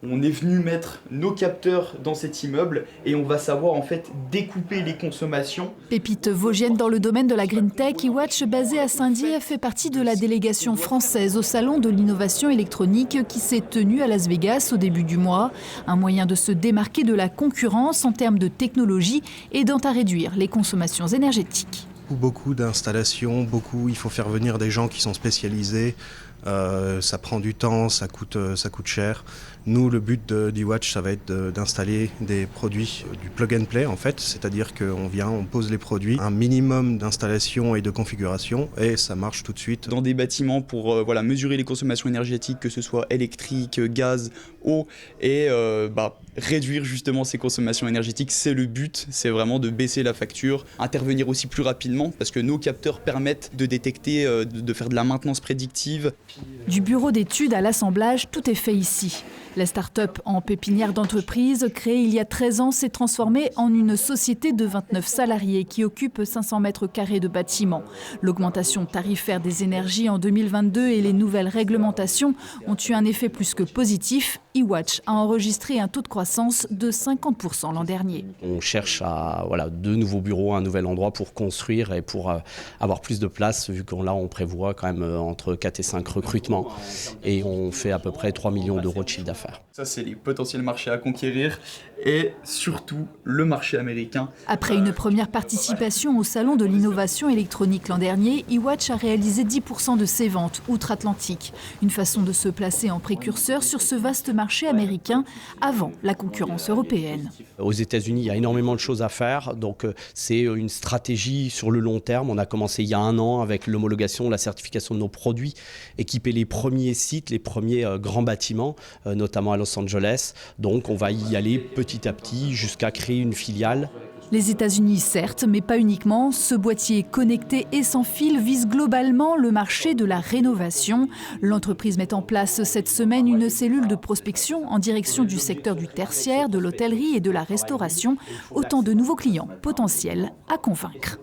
On est venu mettre nos capteurs dans cet immeuble et on va savoir en fait découper les consommations. Pépite vosgienne dans le domaine de la Green Tech, eWatch, basé à Saint-Dié, fait partie de la délégation française au Salon de l'innovation électronique qui s'est tenu à Las Vegas au début du mois. Un moyen de se démarquer de la concurrence en termes de technologie aidant à réduire les consommations énergétiques. Beaucoup d'installations, il faut faire venir des gens qui sont spécialisés. Ça prend du temps, ça coûte cher. Nous, le but d'eWatch, ça va être d'installer des produits du plug and play en fait, c'est-à-dire qu'on vient, on pose les produits, un minimum d'installation et de configuration et ça marche tout de suite. Dans des bâtiments pour mesurer les consommations énergétiques, que ce soit électrique, gaz, eau, et réduire justement ces consommations énergétiques, c'est le but, c'est vraiment de baisser la facture, intervenir aussi plus rapidement parce que nos capteurs permettent de détecter, de faire de la maintenance prédictive. Du bureau d'études à l'assemblage, tout est fait ici. La start-up en pépinière d'entreprise, créée il y a 13 ans, s'est transformée en une société de 29 salariés qui occupe 500 mètres carrés de bâtiments. L'augmentation tarifaire des énergies en 2022 et les nouvelles réglementations ont eu un effet plus que positif. eWatch a enregistré un taux de croissance de 50% l'an dernier. On cherche à de nouveaux bureaux, un nouvel endroit pour construire et pour avoir plus de place, vu qu'on on prévoit quand même entre 4 et 5 recrutements et on fait à peu près 3 millions d'euros de chiffre d'affaires. Ça, c'est les potentiels marchés à conquérir et surtout le marché américain. Après une première participation au Salon de l'innovation électronique l'an dernier, eWatch a réalisé 10% de ses ventes outre-Atlantique. Une façon de se placer en précurseur sur ce vaste marché américain avant la concurrence européenne. Aux États-Unis, il y a énormément de choses à faire, donc c'est une stratégie sur le long terme. On a commencé il y a 1 an avec l'homologation, la certification de nos produits, équiper les premiers sites, les premiers grands bâtiments, notamment à Los Angeles. Donc on va y aller petit à petit jusqu'à créer une filiale. Les États-Unis, certes, mais pas uniquement. Ce boîtier connecté et sans fil vise globalement le marché de la rénovation. L'entreprise met en place cette semaine une cellule de prospection en direction du secteur du tertiaire, de l'hôtellerie et de la restauration. Autant de nouveaux clients potentiels à convaincre.